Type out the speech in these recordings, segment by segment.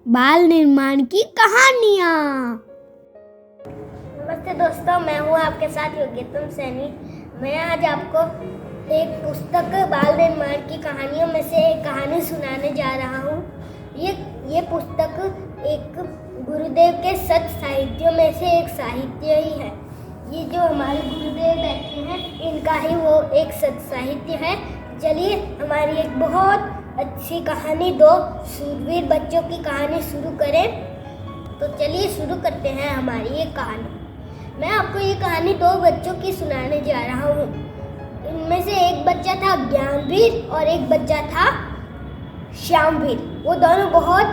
बाल निर्माण की कहानियाँ। नमस्ते दोस्तों, मैं हूँ आपके साथ योग्यतम सैनी। मैं आज आपको एक पुस्तक बाल निर्माण की कहानियों में से एक कहानी सुनाने जा रहा हूँ। ये पुस्तक एक गुरुदेव के सत साहित्यों में से एक साहित्य ही है। ये जो हमारे गुरुदेव बैठे हैं, इनका ही वो एक सत साहित्य है। चलिए हमारी एक बहुत अच्छी कहानी, दो शूरवीर बच्चों की कहानी शुरू करें। तो चलिए शुरू करते हैं हमारी ये कहानी। मैं आपको ये कहानी दो बच्चों की सुनाने जा रहा हूँ। इनमें से एक बच्चा था ज्ञानवीर और एक बच्चा था श्यामवीर। वो दोनों बहुत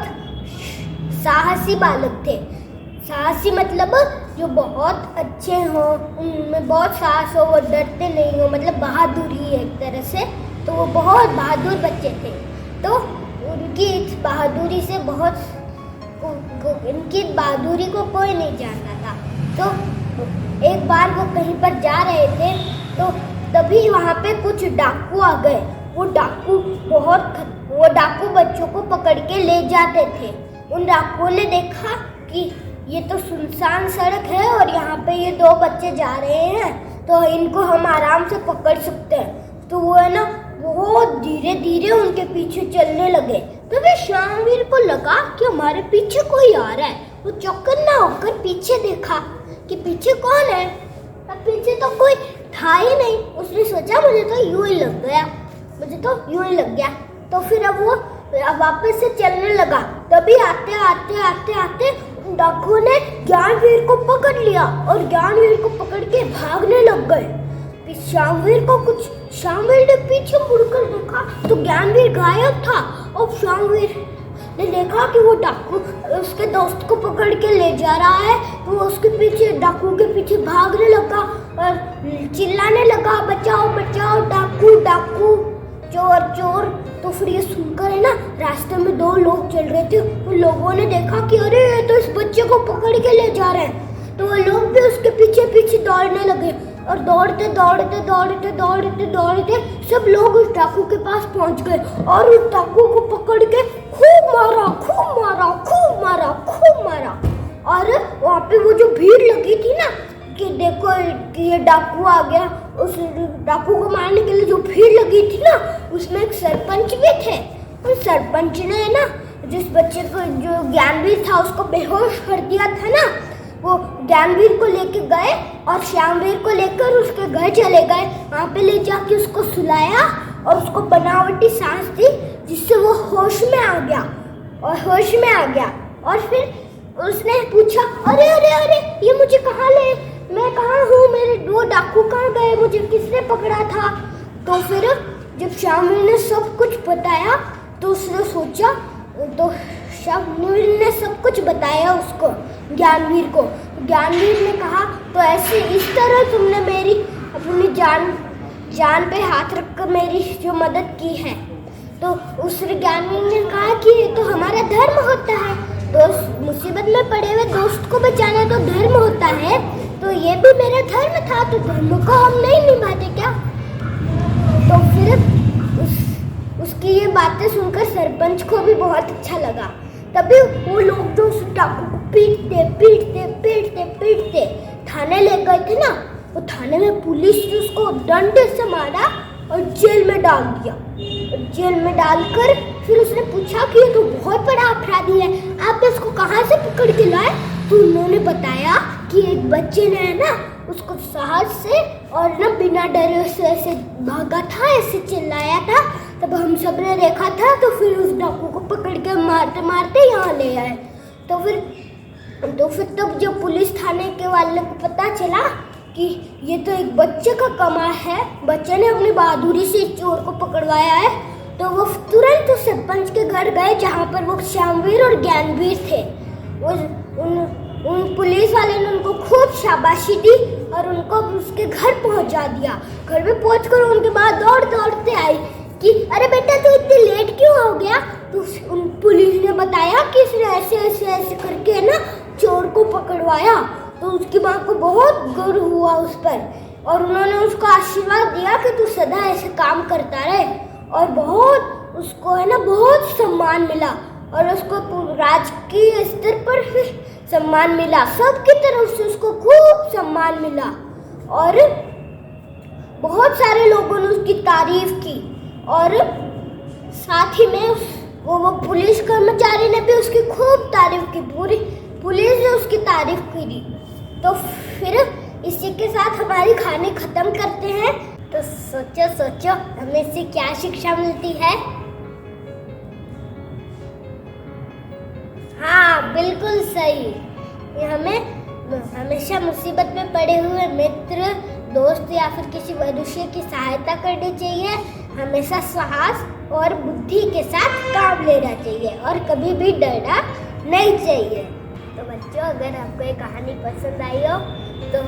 साहसी बालक थे। साहसी मतलब जो बहुत अच्छे हों, उनमें बहुत साहस हो, वो डरते नहीं हो, मतलब बहादुरी एक तरह से। तो वो बहुत बहादुर बच्चे थे। तो उनकी इस बहादुरी से इनकी बहादुरी को कोई नहीं जानता था। तो एक बार वो कहीं पर जा रहे थे, तो तभी वहाँ पे कुछ डाकू आ गए। वो डाकू बच्चों को पकड़ के ले जाते थे। उन डाकुओं ने देखा कि ये तो सुनसान सड़क है और यहाँ पे ये दो बच्चे जा रहे हैं, तो इनको हम आराम से पकड़ सकते हैं। तो वो है ना, बहुत धीरे धीरे उनके पीछे चलने लगे। तो वे श्यामवीर को लगा कि हमारे पीछे कोई आ रहा है। वो चौकन्ना होकर पीछे देखा कि पीछे कौन है। अब पीछे तो कोई था ही नहीं। उसने सोचा मुझे तो यूं ही लग गया। तो फिर अब वो वापस से चलने लगा। तभी आते डाकुओं ने ज्ञानवीर को पकड़ लिया और ज्ञानवीर को पकड़ के भागने लग गए। श्यामवीर ने पीछे मुड़कर देखा तो ज्ञानवीर गायब था। और श्यामवीर ने देखा कि वो डाकू उसके दोस्त को पकड़ के ले जा रहा है। तो वो उसके पीछे, डाकू के पीछे भागने लगा और चिल्लाने लगा, बचाओ बचाओ, डाकू डाकू, चोर चोर। तो फिर ये सुनकर है ना, रास्ते में दो लोग चल रहे थे। उन लोगों ने देखा कि अरे ये तो इस बच्चे को पकड़ के ले जा रहे हैं। तो वो लोग भी उसके पीछे पीछे दौड़ने लगे और दौड़ते सब लोग उस डाकू के पास पहुंच गए और उस डाकू को पकड़ के खूब मारा। और वहाँ पे वो जो भीड़ लगी थी ना, कि देखो कि ये डाकू आ गया, उस डाकू को मारने के लिए जो भीड़ लगी थी ना, उसमें एक सरपंच भी थे। उस सरपंच ने ना जिस बच्चे को, जो ज्ञानवीर था, उसको बेहोश कर दिया था ना, वो ज्ञानवीर को लेके गए और श्यामवीर को लेकर उसके घर चले गए। वहाँ पे ले जाके उसको सुलाया और उसको बनावटी सांस दी, जिससे वो होश में आ गया। और फिर उसने पूछा, अरे ये मुझे कहाँ ले, मैं कहाँ हूँ, मेरे दो डाकू कहाँ गए, मुझे किसने पकड़ा था। तो फिर जब श्यामवीर ने सब कुछ बताया तो उसने सोचा, तो श्यामवीर ने सब कुछ बताया उसको, ज्ञानवीर को। ज्ञानवीर ने कहा, तो ऐसे इस तरह तुमने मेरी अपनी जान पे हाथ रखकर मेरी जो मदद की है। तो उस ज्ञानवीर ने कहा कि ये तो हमारा धर्म होता है, दोस्त मुसीबत में पड़े हुए दोस्त को बचाना तो धर्म होता है। तो ये भी मेरा धर्म था, तो धर्म को हम नहीं निभाते क्या। तो फिर उसकी ये बातें सुनकर सरपंच को भी बहुत अच्छा लगा। तभी वो लोग जो उस डाकू को पीटते थाने ले गए थे ना, वो थाने में पुलिस ने उसको डंडे से मारा और जेल में डाल दिया। जेल में डालकर फिर उसने पूछा कि ये तो बहुत बड़ा अपराधी है, आप इसको कहाँ से पकड़ के लाए। तो उन्होंने बताया कि एक बच्चे ने है ना, उसको साहस से और ना बिना डरे से ऐसे भागा था, ऐसे चिल्लाया था। तब हम सब ने देखा था, तो फिर उस डाकू को पकड़ के मारते यहाँ ले आए। तो फिर तब जब पुलिस थाने के वाले को पता चला कि ये तो एक बच्चे का कमाल है, बच्चे ने अपनी बहादुरी से चोर को पकड़वाया है, तो वो तुरंत उस सरपंच के घर गए जहाँ पर वो श्यामवीर और ज्ञानवीर थे। उन पुलिस वाले ने उनको खूब शाबाशी दी और उनको उसके घर पहुँचा दिया। घर में पहुँचकर उनके बाद दौड़ते आई कि अरे बेटा तू इतनी लेट क्यों हो गया। तो उन पुलिस ने बताया कि इसने ऐसे करके ना चोर को पकड़वाया। तो उसकी माँ को बहुत गर्व हुआ उस पर और उन्होंने उसको आशीर्वाद दिया कि तू सदा ऐसे काम करता रहे। और बहुत उसको है ना बहुत सम्मान मिला और उसको राजकीय स्तर पर भी सम्मान मिला, सबकी तरफ से उसको खूब सम्मान मिला और बहुत सारे लोगों ने उसकी तारीफ की और साथ ही में वो पुलिस कर्मचारी ने भी उसकी खूब तारीफ की, पूरी पुलिस ने उसकी तारीफ की। तो फिर इसी के साथ हमारी कहानी खत्म करते हैं। तो सोचो हमें इससे क्या शिक्षा मिलती है? हाँ बिल्कुल सही, ये हमें हमेशा मुसीबत में पड़े हुए मित्र, दोस्त या फिर किसी मनुष्य की सहायता करनी चाहिए। हमेशा साहस और बुद्धि के साथ काम लेना चाहिए और कभी भी डरना नहीं चाहिए। तो बच्चों, अगर आपको ये कहानी पसंद आई हो तो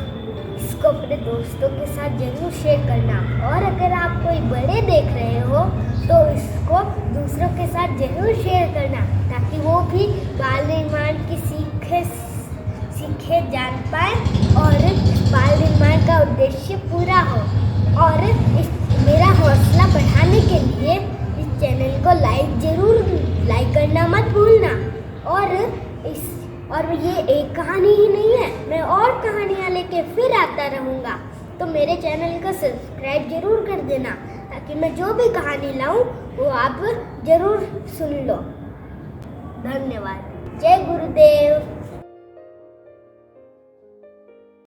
इसको अपने दोस्तों के साथ जरूर शेयर करना, और अगर आप कोई बड़े देख रहे हो तो इसको दूसरों के साथ जरूर शेयर करना, ताकि वो भी बाल निर्माण की सीखे जान पाए और बाल निर्माण का उद्देश्य पूरा हो। और मेरा हौसला बढ़ाने के लिए इस चैनल को लाइक करना मत भूलना। और ये एक कहानी ही नहीं है, मैं और कहानियाँ लेके फिर आता रहूँगा। तो मेरे चैनल को सब्सक्राइब जरूर कर देना, ताकि मैं जो भी कहानी लाऊं वो आप जरूर सुन लो। धन्यवाद। जय गुरुदेव।